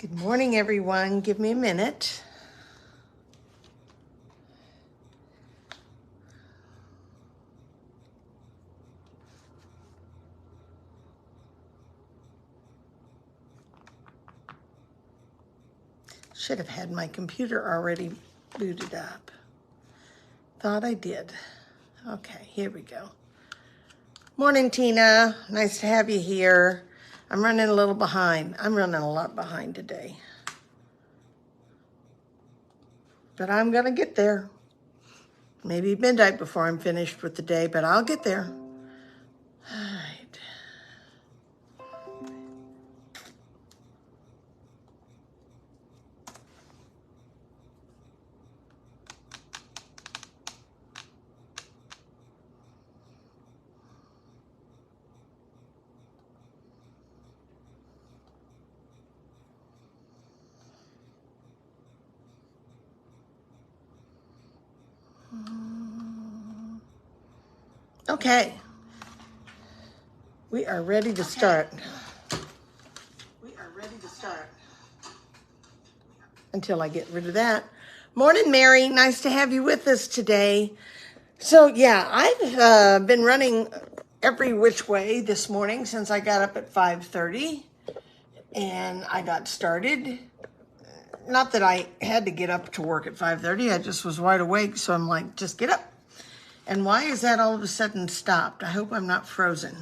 Good morning, everyone. Give me a minute. Should have had my computer already booted up. Thought I did. Okay, here we go. Morning, Tina. Nice to have you here. I'm running a little behind. I'm running a lot behind today. But I'm going to get there. Maybe midnight before I'm finished with the day, but I'll get there. All right. Okay. We are ready to start. Until I get rid of that. Morning, Mary. Nice to have you with us today. So, yeah, I've been running every which way this morning since I got up at 5:30 and I got started. Not that I had to get up to work at 5:30. I just was wide awake, so I'm like, just get up. And why is that all of a sudden stopped? I hope I'm not frozen.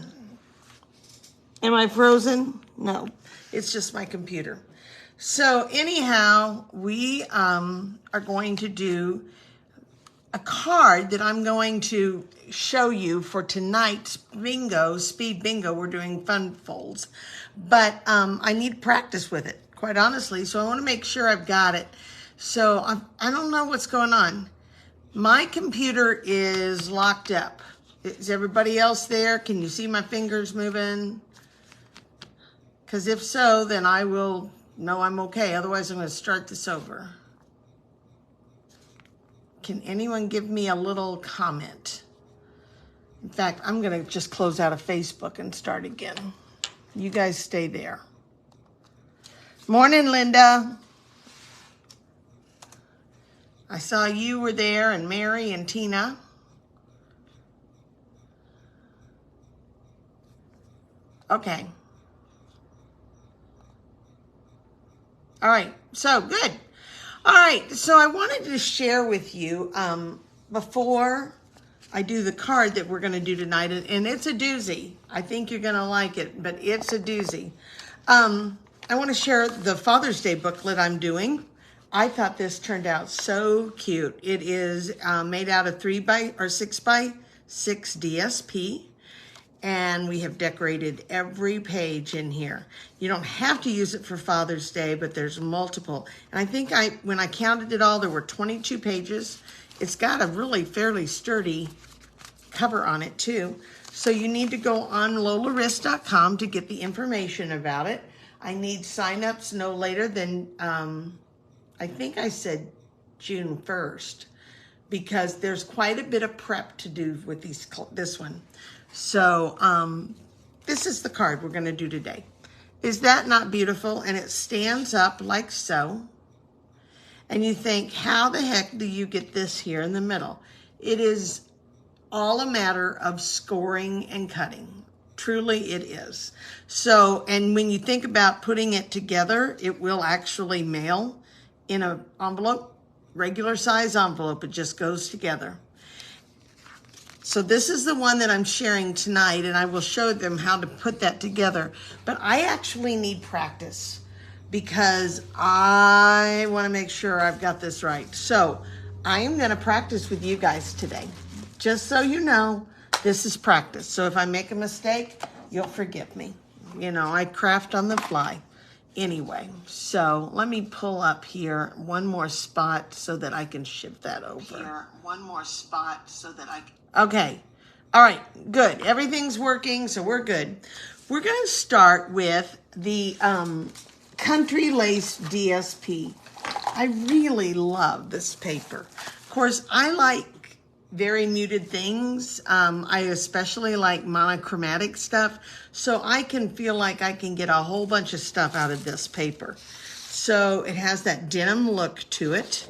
Am I frozen? No, it's just my computer. So anyhow, we are going to do a card that I'm going to show you for tonight's bingo, speed bingo. We're doing fun folds, but I need practice with it, quite honestly. So I want to make sure I've got it. So I don't know what's going on. My computer is locked up. Is everybody else there? Can you see my fingers moving? Because if so, then I will know I'm okay. Otherwise, I'm going to start this over. Can anyone give me a little comment? In fact, I'm going to just close out of Facebook and start again. You guys stay there. Morning, Linda. I saw you were there, and Mary and Tina. Okay. All right, so good. All right, so I wanted to share with you before I do the card that we're going to do tonight, and it's a doozy. I think you're going to like it, but it's a doozy. I want to share the Father's Day booklet I'm doing. I thought this turned out so cute. It is made out of 6x6 DSP. And we have decorated every page in here. You don't have to use it for Father's Day, but there's multiple. And I think when I counted it all, there were 22 pages. It's got a really fairly sturdy cover on it too. So you need to go on LolaRisk.com to get the information about it. I need signups no later than, I think I said June 1st, because there's quite a bit of prep to do with this one. So this is the card we're going to do today. Is that not beautiful? And it stands up like so. And you think, how the heck do you get this here in the middle? It is all a matter of scoring and cutting. Truly it is. So, and when you think about putting it together, it will actually mail in an envelope, regular size envelope. It just goes together. So this is the one that I'm sharing tonight, and I will show them how to put that together. But I actually need practice because I want to make sure I've got this right. So I am going to practice with you guys today. Just so you know, this is practice. So if I make a mistake, you'll forgive me. You know, I craft on the fly. Anyway, so let me pull up here one more spot so that I can shift that over. Okay. All right, good. Everything's working, so we're good. We're going to start with the Country Lace DSP. I really love this paper. Of course, I like very muted things. I especially like monochromatic stuff, so I can feel like I can get a whole bunch of stuff out of this paper. So it has that denim look to it.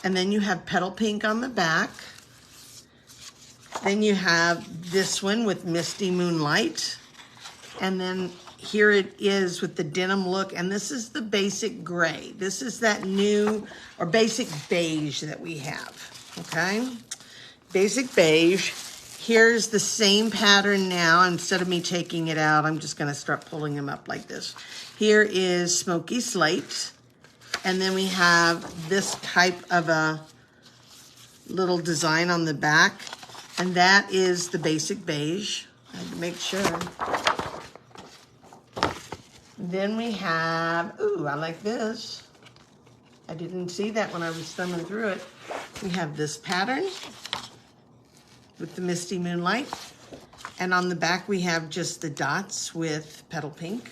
And then you have petal pink on the back. Then you have this one with Misty Moonlight. And then here it is with the denim look. And this is the basic gray. This is that new or basic beige that we have, okay? Basic beige. Here's the same pattern now. Instead of me taking it out, I'm just gonna start pulling them up like this. Here is Smoky Slate. And then we have this type of a little design on the back. And that is the basic beige. I had to make sure. Then we have, ooh, I like this. I didn't see that when I was thumbing through it. We have this pattern with the Misty Moonlight. And on the back we have just the dots with petal pink.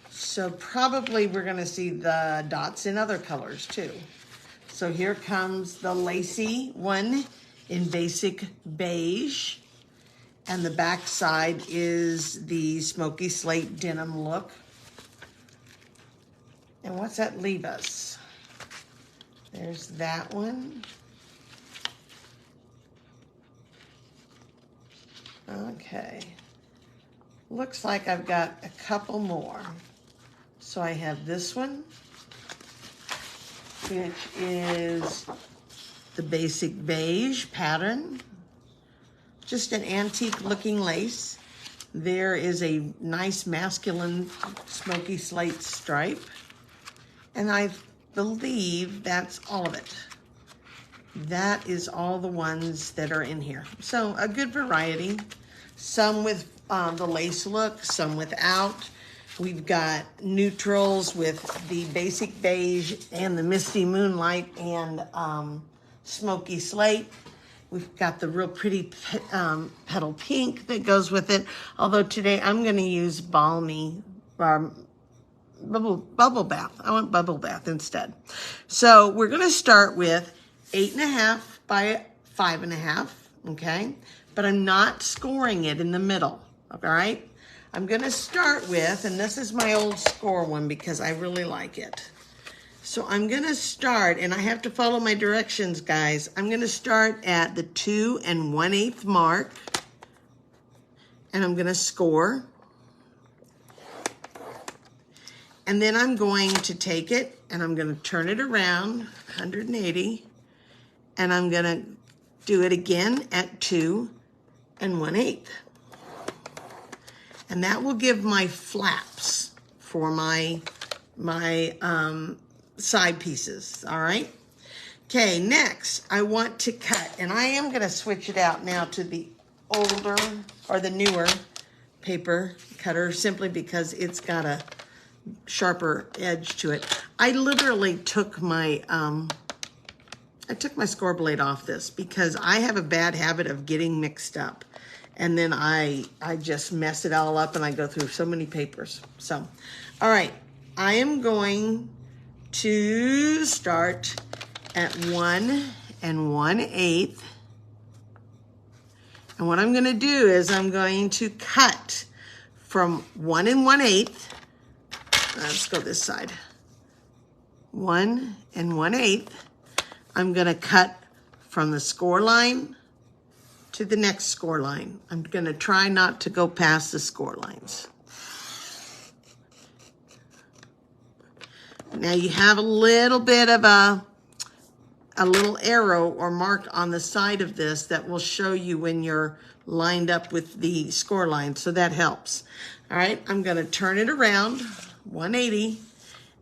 So probably we're gonna see the dots in other colors too. So here comes the lacy one in basic beige. And the back side is the Smoky Slate denim look. And what's that leave us? There's that one. Okay. Looks like I've got a couple more. So I have this one, which is the basic beige pattern. Just an antique looking lace. There is a nice masculine Smoky Slate stripe. And I believe that's all of it. That is all the ones that are in here. So a good variety. Some with the lace look, some without. We've got neutrals with the basic beige and the Misty Moonlight and Smoky Slate. We've got the real pretty petal pink that goes with it. Although today I'm gonna use Balmy bubble bath. I want bubble bath instead. So we're gonna start with 8.5 by 5.5, okay? But I'm not scoring it in the middle, all right? I'm gonna start with, and this is my old score one because I really like it. So I'm gonna start, and I have to follow my directions, guys. I'm gonna start at the 2 1/8 mark, and I'm gonna score. And then I'm going to take it, and I'm gonna turn it around, 180, and I'm gonna do it again at 2 1/8. And that will give my flaps for my side pieces, all right? Okay, next I want to cut, and I am gonna switch it out now to the older or the newer paper cutter simply because it's got a sharper edge to it. I literally took my score blade off this because I have a bad habit of getting mixed up. And then I just mess it all up and I go through so many papers. So, all right, I am going to start at 1 1/8. And what I'm gonna do is I'm going to cut from 1 1/8. Let's go this side. 1 1/8. I'm gonna cut from the score line to the next score line. I'm gonna try not to go past the score lines. Now you have a little bit of a little arrow or mark on the side of this that will show you when you're lined up with the score line, so that helps. All right, I'm gonna turn it around, 180,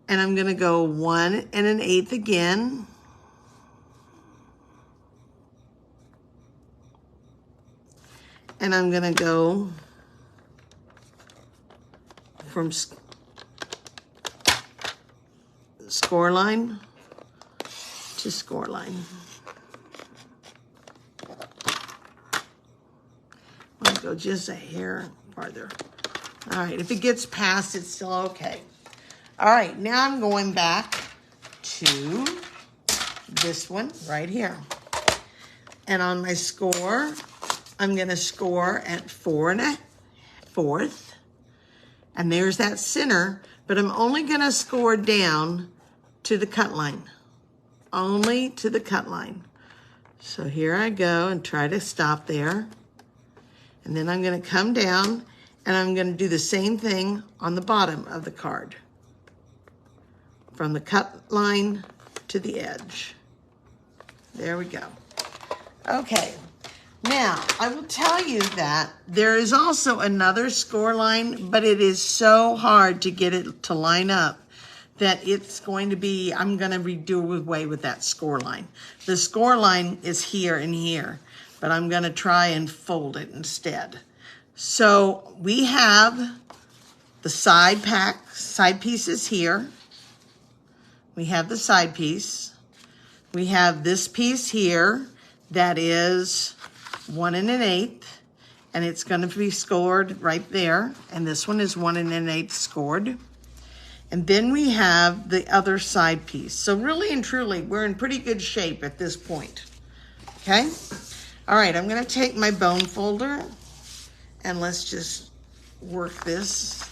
and I'm gonna go 1 1/8 again. And I'm gonna go from score line to score line. I'm gonna go just a hair farther. All right, if it gets past, it's still okay. All right, now I'm going back to this one right here. And on my score, I'm gonna score at 4 1/4, And there's that center, but I'm only gonna score down to the cut line. Only to the cut line. So here I go and try to stop there. And then I'm gonna come down and I'm gonna do the same thing on the bottom of the card. From the cut line to the edge. There we go. Okay, now I will tell you that there is also another score line, but it is so hard to get it to line up that it's going to be, I'm gonna redo away with that score line. The score line is here and here, but I'm gonna try and fold it instead. So we have the side pieces here. We have the side piece. We have this piece here that is 1 1/8, and it's going to be scored right there. And this one is 1 1/8 scored. And then we have the other side piece. So really and truly, we're in pretty good shape at this point. Okay? All right, I'm going to take my bone folder and let's just work this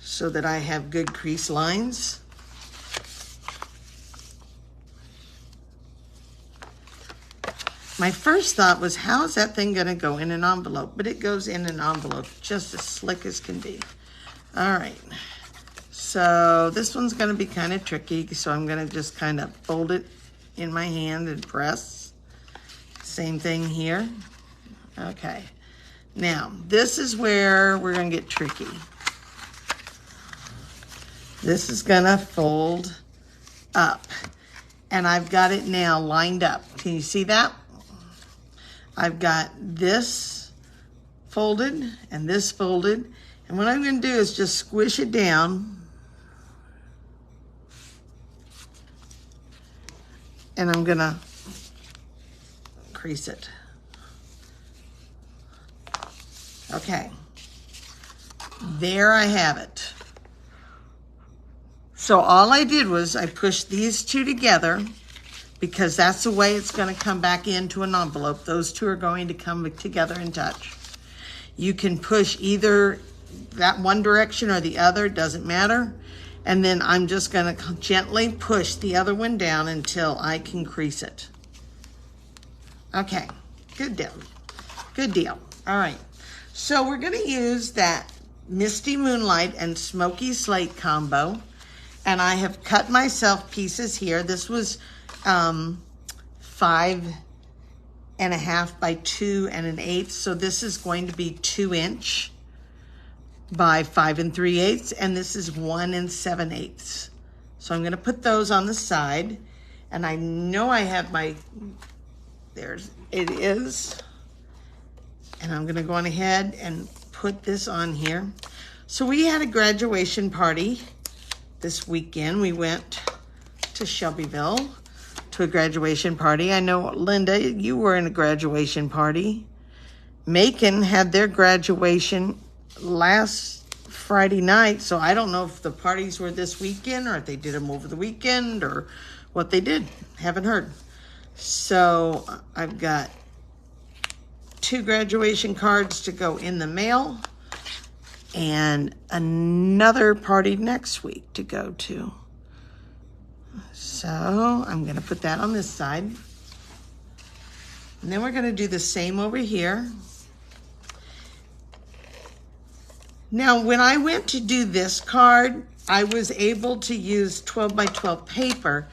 so that I have good crease lines. My first thought was, how is that thing gonna go in an envelope? But it goes in an envelope just as slick as can be. All right, so this one's gonna be kind of tricky, so I'm gonna just kind of fold it in my hand and press. Same thing here. Okay, now this is where we're gonna get tricky. This is gonna fold up, and I've got it now lined up. Can you see that? I've got this folded and this folded. And what I'm going to do is just squish it down. And I'm going to crease it. Okay. There I have it. So all I did was I pushed these two together, because that's the way it's going to come back into an envelope. Those two are going to come together and touch. You can push either that one direction or the other, doesn't matter. And then I'm just going to gently push the other one down until I can crease it. Okay, good deal. Good deal. All right, so we're going to use that Misty Moonlight and Smoky Slate combo. And I have cut myself pieces here. This was 5.5 by 2 1/8. So this is going to be 2 inch by 5 3/8, and this is 1 7/8. So I'm going to put those on the side, and I know I have my, there's, it is, and I'm going to go on ahead and put this on here. So we had a graduation party this weekend. We went to Shelbyville to a graduation party. I know, Linda, you were in a graduation party. Macon had their graduation last Friday night, so I don't know if the parties were this weekend or if they did them over the weekend or what they did. Haven't heard. So I've got 2 graduation cards to go in the mail and another party next week to go to. So I'm going to put that on this side. And then we're going to do the same over here. Now, when I went to do this card, I was able to use 12 by 12 paper.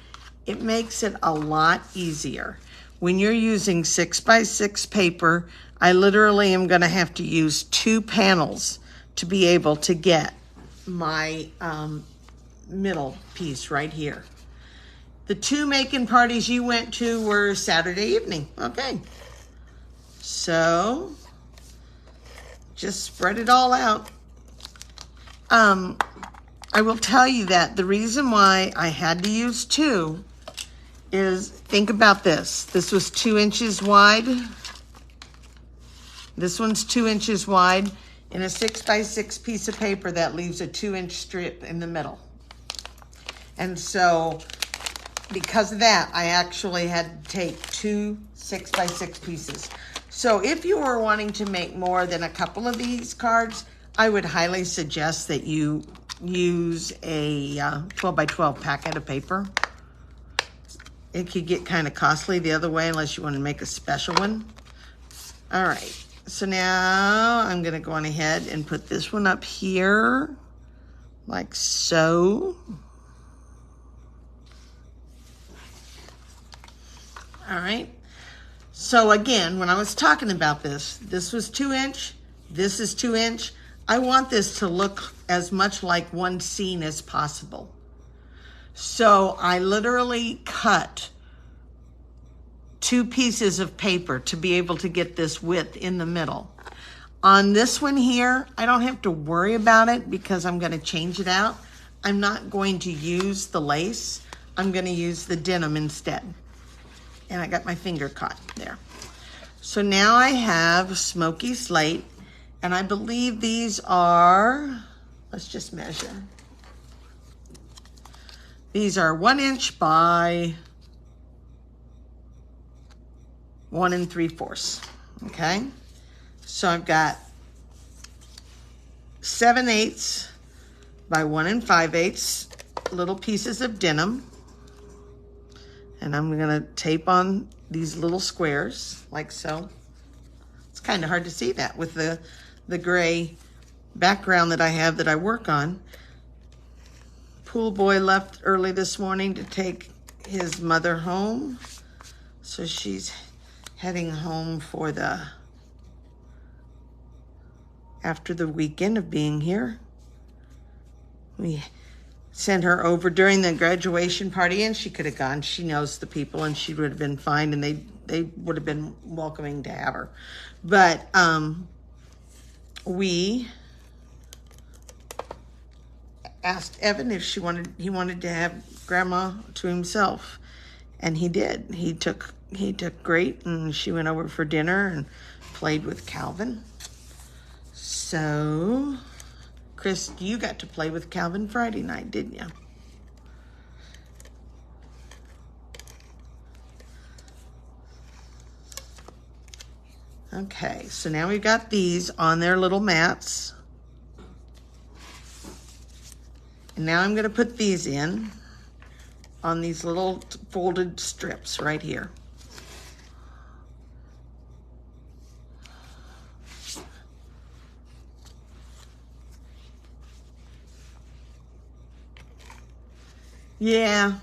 It makes it a lot easier. When you're using 6 by 6 paper, I literally am going to have to use 2 panels to be able to get my middle piece right here. The 2 Macon parties you went to were Saturday evening. Okay. So just spread it all out. I will tell you that the reason why I had to use 2 is, think about this. This was 2 inches wide. This one's 2 inches wide. In a 6 by 6 piece of paper, that leaves a 2-inch strip in the middle. And so because of that, I actually had to take 2 6 by 6 pieces. So if you were wanting to make more than a couple of these cards, I would highly suggest that you use a 12 by 12 packet of paper. It could get kind of costly the other way unless you want to make a special one. All right, so now I'm gonna go on ahead and put this one up here, like so. All right, so again, when I was talking about this, this was 2 inch, this is 2 inch. I want this to look as much like one scene as possible. So I literally cut 2 pieces of paper to be able to get this width in the middle. On this one here, I don't have to worry about it because I'm going to change it out. I'm not going to use the lace. I'm going to use the denim instead. And I got my finger caught there. So now I have smoky slate, and I believe these are, let's just measure. These are 1 inch by 1 3/4. Okay, so I've got 7/8 by 1 5/8 little pieces of denim, and I'm gonna tape on these little squares like so. It's kind of hard to see that with the gray background that I have that I work on. Pool boy left early this morning to take his mother home, so she's heading home for after the weekend of being here. We sent her over during the graduation party, and she could have gone. She knows the people, and she would have been fine, and they would have been welcoming to have her. But we asked Evan if he wanted to have grandma to himself, and he did. He took great, and she went over for dinner and played with Calvin. So, Chris, you got to play with Calvin Friday night, didn't you? Okay, so now we've got these on their little mats. And now I'm going to put these in on these little folded strips right here. Yeah,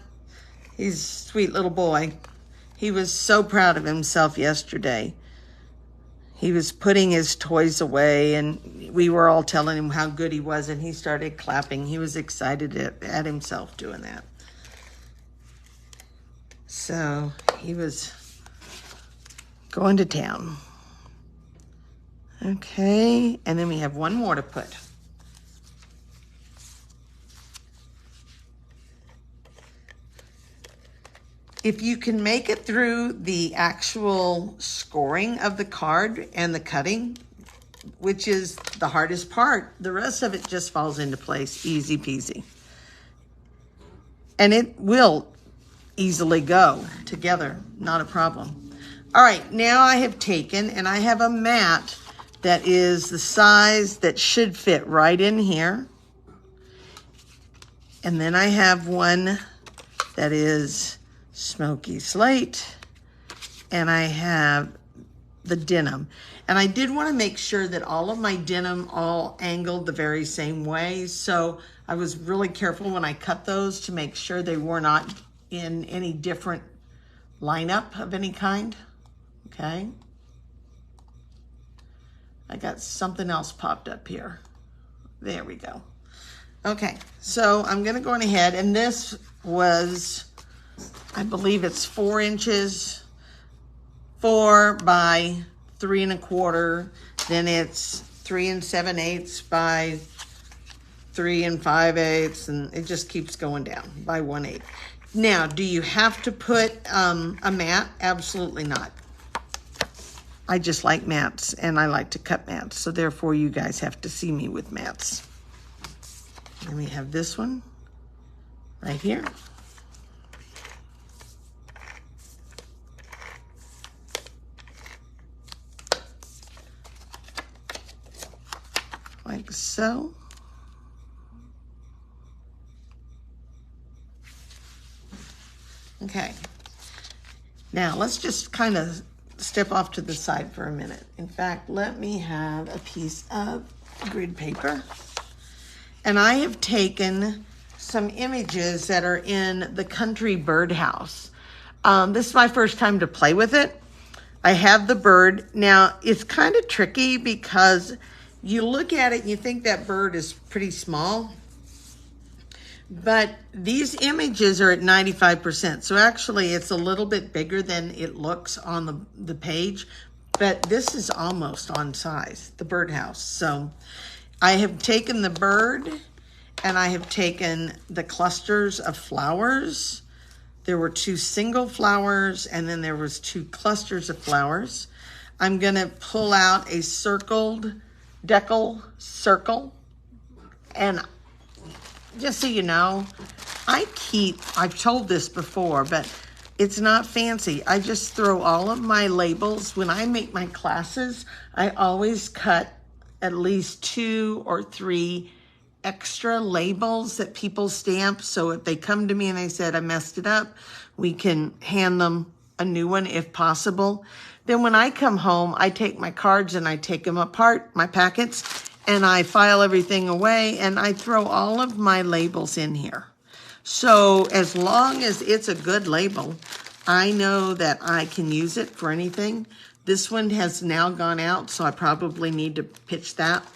he's a sweet little boy. He was so proud of himself yesterday. He was putting his toys away, and we were all telling him how good he was, and he started clapping. He was excited at himself doing that. So he was going to town. Okay, and then we have one more to put. If you can make it through the actual scoring of the card and the cutting, which is the hardest part, the rest of it just falls into place, easy peasy. And it will easily go together, not a problem. All right, now I have taken and I have a mat that is the size that should fit right in here. And then I have one that is smoky slate, and I have the denim. And I did want to make sure that all of my denim all angled the very same way, so I was really careful when I cut those to make sure they were not in any different lineup of any kind. Okay, I got something else popped up here. There we go. Okay, so I'm gonna go on ahead, and this was, I believe it's 4 inches, 4 by 3 1/4. Then it's 3 7/8 by 3 5/8, and it just keeps going down by 1/8. Now, do you have to put a mat? Absolutely not. I just like mats, and I like to cut mats, so therefore you guys have to see me with mats. And we have this one right here. like so. Okay. Now let's just kind of step off to the side for a minute. In fact, let me have a piece of grid paper. And I have taken some images that are in the Country Birdhouse. This is my first time to play with it. I have the bird. Now, it's kind of tricky because you look at it and you think that bird is pretty small. But these images are at 95%. So actually, it's a little bit bigger than it looks on the page. But this is almost on size, the birdhouse. So I have taken the bird and I have taken the clusters of flowers. There were 2 single flowers and then there was 2 clusters of flowers. I'm gonna pull out a circled decal circle. And just so you know, I've told this before, but it's not fancy. I just throw all of my labels. When I make my classes, I always cut at least 2 or 3 extra labels that people stamp. So if they come to me and they said, I messed it up, we can hand them a new one if possible. Then when I come home, I take my cards and I take them apart, my packets, and I file everything away and I throw all of my labels in here. So as long as it's a good label, I know that I can use it for anything. This one has now gone out, so I probably need to pitch that.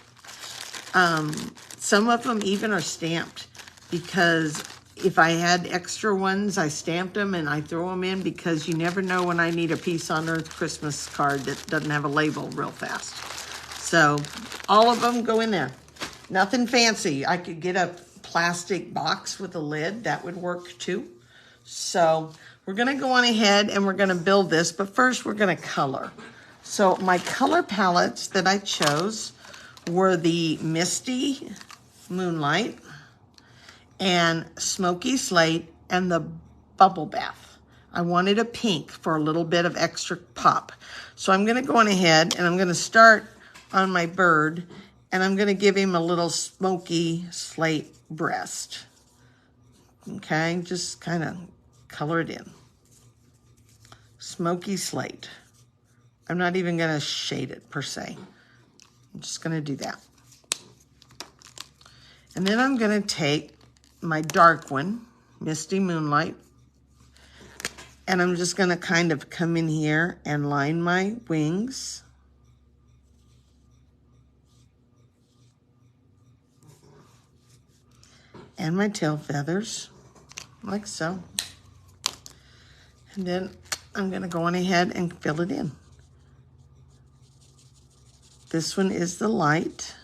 Some of them even are stamped because if I had extra ones, I stamped them and I throw them in because you never know when I need a Peace on Earth Christmas card that doesn't have a label real fast. So all of them go in there. Nothing fancy. I could get a plastic box with a lid. That would work too. So we're going to go on ahead and we're going to build this. But first we're going to color. So my color palettes that I chose were the Misty Moonlight and Smoky Slate and the Bubble Bath. I wanted a pink for a little bit of extra pop. So I'm going to go on ahead and I'm going to start on my bird and I'm going to give him a little smoky slate breast. Okay, just kind of color it in. Smoky slate. I'm not even going to shade it per se. I'm just going to do that. And then I'm going to take my dark one, Misty Moonlight, and I'm just going to kind of come in here and line my wings. And my tail feathers, like so. And then I'm going to go on ahead and fill it in. This one is the light.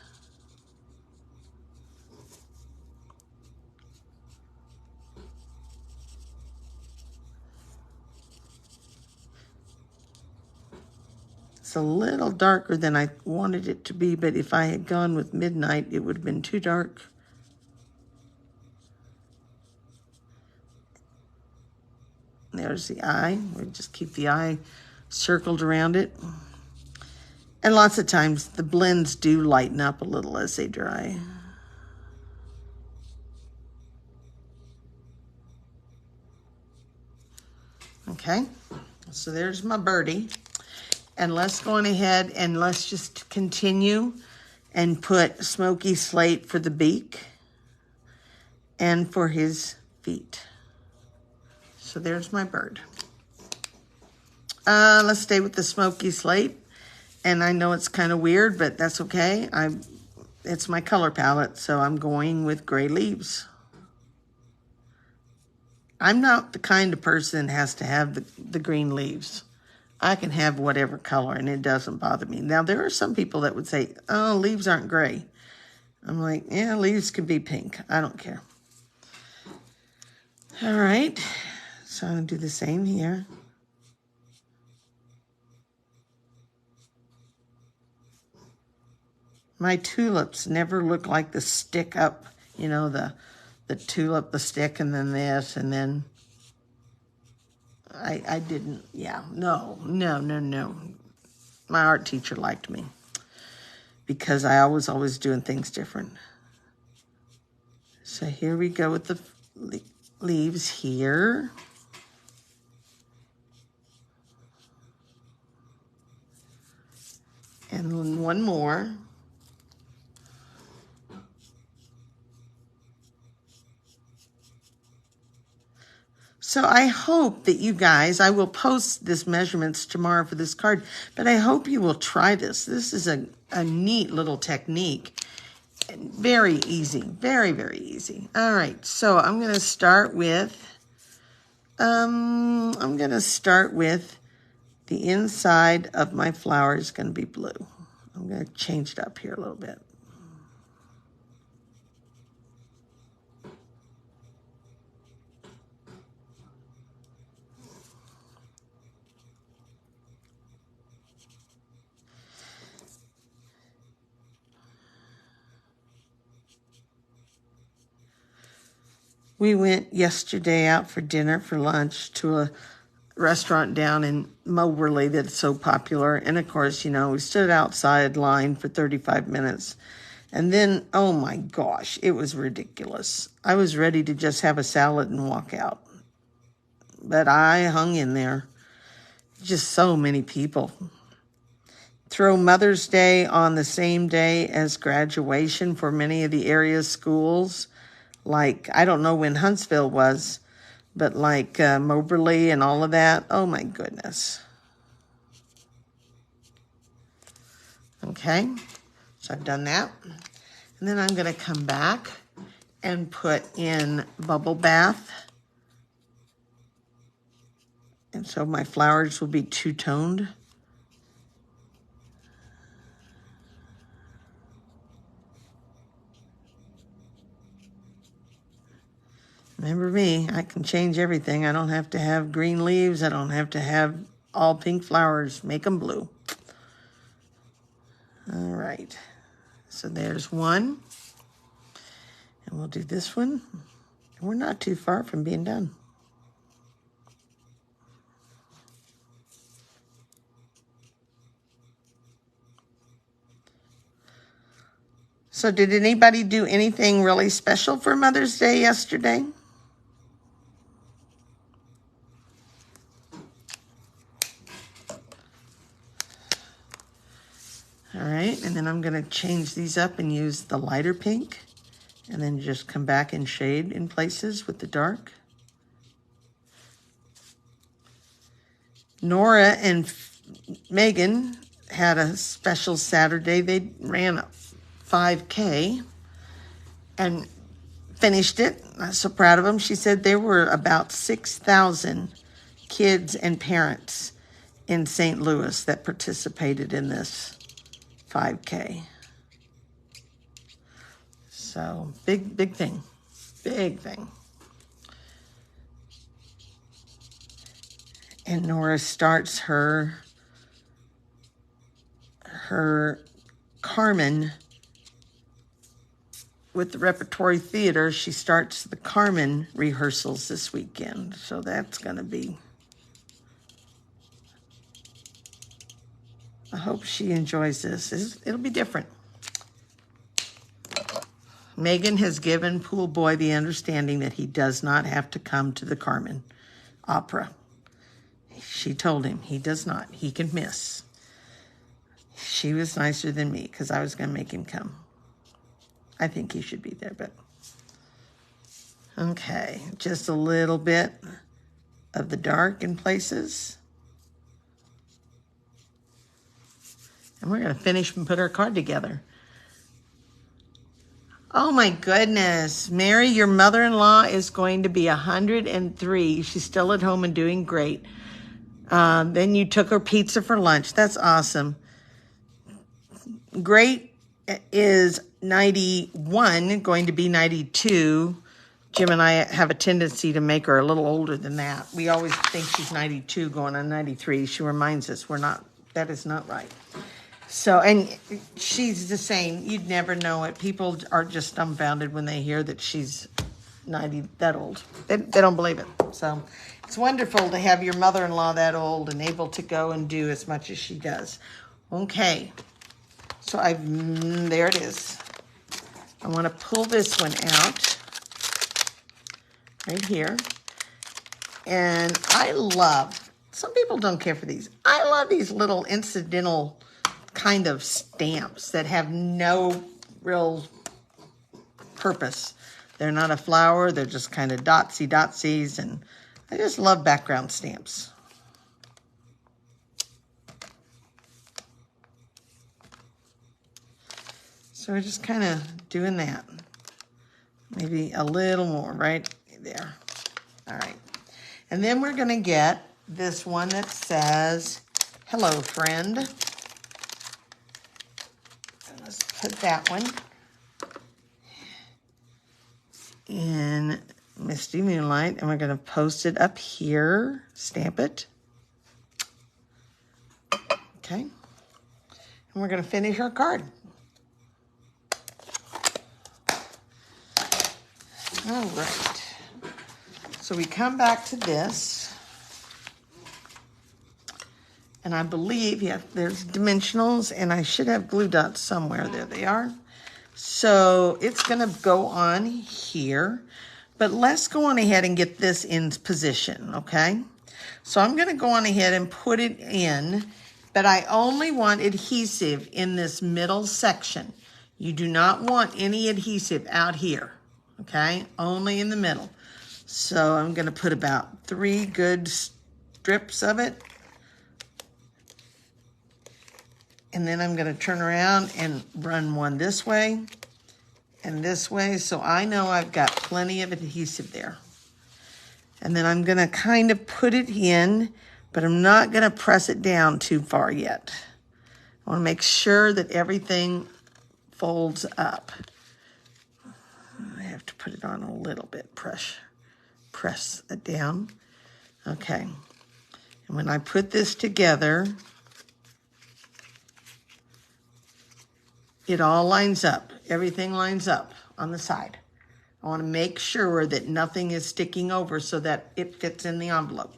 It's a little darker than I wanted it to be, but if I had gone with midnight, it would have been too dark. There's the eye. We just keep the eye circled around it. And lots of times the blends do lighten up a little as they dry. Okay, so there's my birdie. And let's go on ahead and let's just continue and put Smoky Slate for the beak and for his feet. So there's my bird. Let's stay with the Smoky Slate. And I know it's kind of weird, but that's okay. It's my color palette, so I'm going with gray leaves. I'm not the kind of person that has to have the green leaves. I can have whatever color, and it doesn't bother me. Now, there are some people that would say, oh, leaves aren't gray. I'm like, yeah, leaves can be pink. I don't care. All right. So I'm going to do the same here. My tulips never look like the stick up, you know, the tulip, the stick, and then this, and then I didn't, yeah, no. My art teacher liked me. because I was always doing things different. So here we go with the leaves here. And one more. So I hope that you guys, I will post this measurements tomorrow for this card, but I hope you will try this. This is a neat little technique. Very easy, very, very easy. All right, so I'm going to start with, the inside of my flower is going to be blue. I'm going to change it up here a little bit. We went yesterday out for dinner, for lunch, to a restaurant down in Moberly that's so popular. And of course, you know, we stood outside line for 35 minutes. And then, oh my gosh, it was ridiculous. I was ready to just have a salad and walk out. But I hung in there. Just so many people. Throw Mother's Day on the same day as graduation for many of the area schools. Like, I don't know when Huntsville was, but like Moberly and all of that. Oh my goodness. Okay, so I've done that. And then I'm going to come back and put in Bubble Bath. And so my flowers will be two-toned. Remember me, I can change everything. I don't have to have green leaves. I don't have to have all pink flowers. Make them blue. All right. So there's one. And we'll do this one. We're not too far from being done. So did anybody do anything really special for Mother's Day yesterday? All right, and then I'm going to change these up and use the lighter pink, and then just come back and shade in places with the dark. Nora and Megan had a special Saturday. They ran a 5K and finished it. I'm so proud of them. She said there were about 6,000 kids and parents in St. Louis that participated in this 5K. So big thing, big thing. And Nora starts her Carmen with the Repertory Theater. She starts the Carmen rehearsals this weekend. So that's going to be, I hope she enjoys this. It'll be different. Megan has given Pool Boy the understanding that he does not have to come to the Carmen opera. She told him he does not. He can miss. She was nicer than me because I was going to make him come. I think he should be there, but... Okay, just a little bit of the dark in places. And we're going to finish and put our card together. Oh my goodness. Mary, your mother-in-law is going to be 103. She's still at home and doing great. Then you took her pizza for lunch. That's awesome. Great is 91, going to be 92. Jim and I have a tendency to make her a little older than that. We always think she's 92 going on 93. She reminds us that is not right. So, and she's the same. You'd never know it. People are just dumbfounded when they hear that she's 90, that old. They don't believe it. So it's wonderful to have your mother-in-law that old and able to go and do as much as she does. Okay. So there it is. I want to pull this one out right here. And I love, some people don't care for these. I love these little incidental kind of stamps that have no real purpose. They're not a flower, they're just kind of dotsies, and I just love background stamps. So we're just kind of doing that. Maybe a little more right there. All right. And then we're going to get this one that says, hello, friend. And let's put that one in Misty Moonlight. And we're going to post it up here. Stamp it. Okay. And we're going to finish our card. All right. So we come back to this. And I believe, yeah, there's dimensionals, and I should have glue dots somewhere. There they are. So it's going to go on here. But let's go on ahead and get this in position, okay? So I'm going to go on ahead and put it in, but I only want adhesive in this middle section. You do not want any adhesive out here, okay? Only in the middle. So I'm going to put about 3 good strips of it. And then I'm going to turn around and run one this way and this way. So I know I've got plenty of adhesive there. And then I'm going to kind of put it in, but I'm not going to press it down too far yet. I want to make sure that everything folds up. I have to put it on a little bit, press it down. Okay. And when I put this together, it all lines up. Everything lines up on the side. I want to make sure that nothing is sticking over so that it fits in the envelope.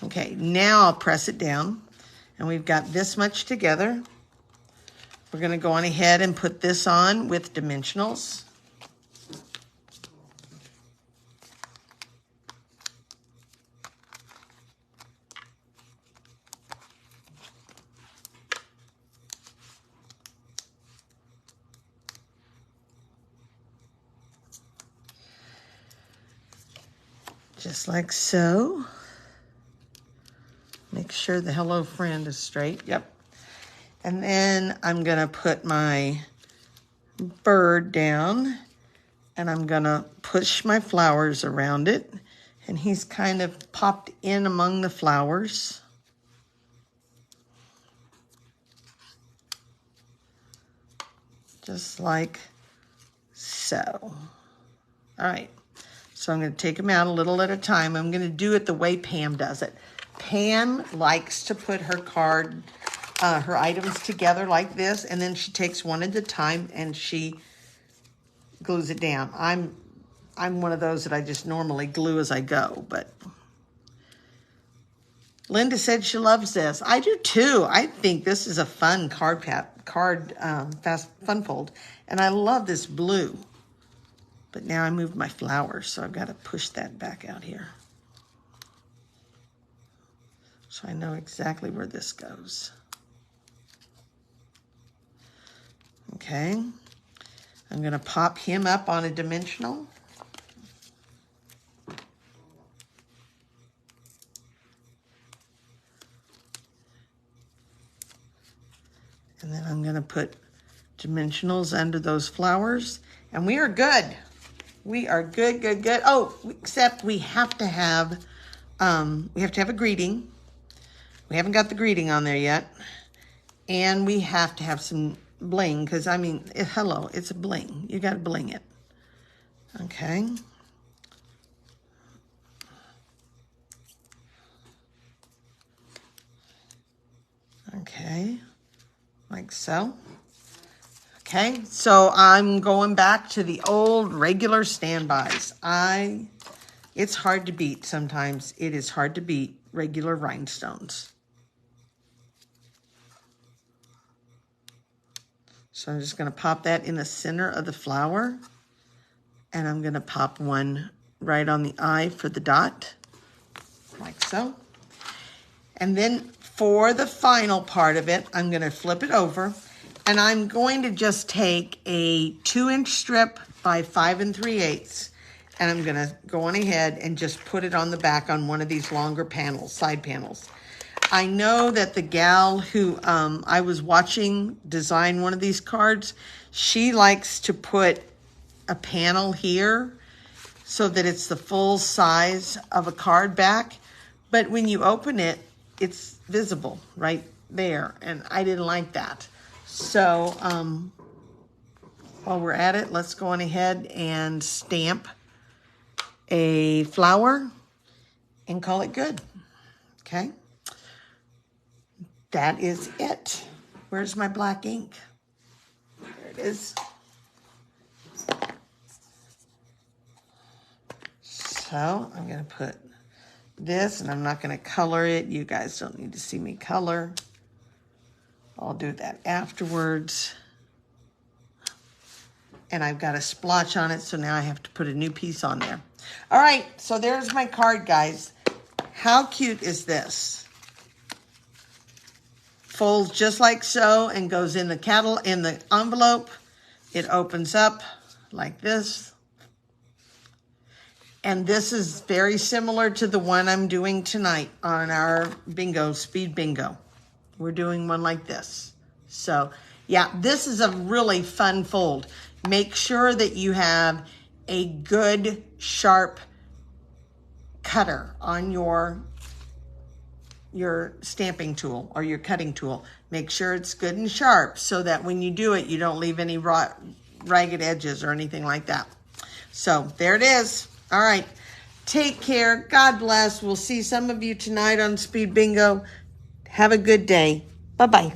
Okay, now I'll press it down. And we've got this much together. We're going to go on ahead and put this on with dimensionals. Just like so. Make sure the hello friend is straight. Yep. And then I'm going to put my bird down, and I'm going to push my flowers around it. And he's kind of popped in among the flowers. Just like so. All right. So I'm going to take them out a little at a time. I'm going to do it the way Pam does it. Pam likes to put her her items together like this, and then she takes one at a time and she glues it down. I'm one of those that I just normally glue as I go, but Linda said she loves this. I do too. I think this is a fun fast fun fold, and I love this blue. But now I moved my flowers, so I've got to push that back out here. So I know exactly where this goes. Okay. I'm going to pop him up on a dimensional. And then I'm going to put dimensionals under those flowers. And we are good. We are good, good, good. Oh, except we have to have a greeting. We haven't got the greeting on there yet. And we have to have some bling, because, I mean, hello, it's a bling. You got to bling it. Okay. Okay, like so. Okay, so I'm going back to the old regular standbys. It's hard to beat sometimes. It is hard to beat regular rhinestones. So I'm just going to pop that in the center of the flower. And I'm going to pop one right on the eye for the dot, like so. And then for the final part of it, I'm going to flip it over. And I'm going to just take a 2-inch strip by 5 3/8. And I'm going to go on ahead and just put it on the back on one of these longer panels, side panels. I know that the gal who I was watching design one of these cards, she likes to put a panel here so that it's the full size of a card back. But when you open it, it's visible right there. And I didn't like that. So while we're at it, let's go on ahead and stamp a flower and call it good. Okay. That is it. Where's my black ink? There it is. So I'm going to put this, and I'm not going to color it. You guys don't need to see me color. I'll do that afterwards. And I've got a splotch on it, so now I have to put a new piece on there. All right, so there's my card, guys. How cute is this? Folds just like so and goes in the envelope. It opens up like this. And this is very similar to the one I'm doing tonight on our bingo, speed bingo. We're doing one like this. So yeah, this is a really fun fold. Make sure that you have a good sharp cutter on your stamping tool or your cutting tool. Make sure it's good and sharp so that when you do it, you don't leave any ragged edges or anything like that. So there it is. All right. Take care. God bless. We'll see some of you tonight on Speed Bingo. Have a good day. Bye-bye.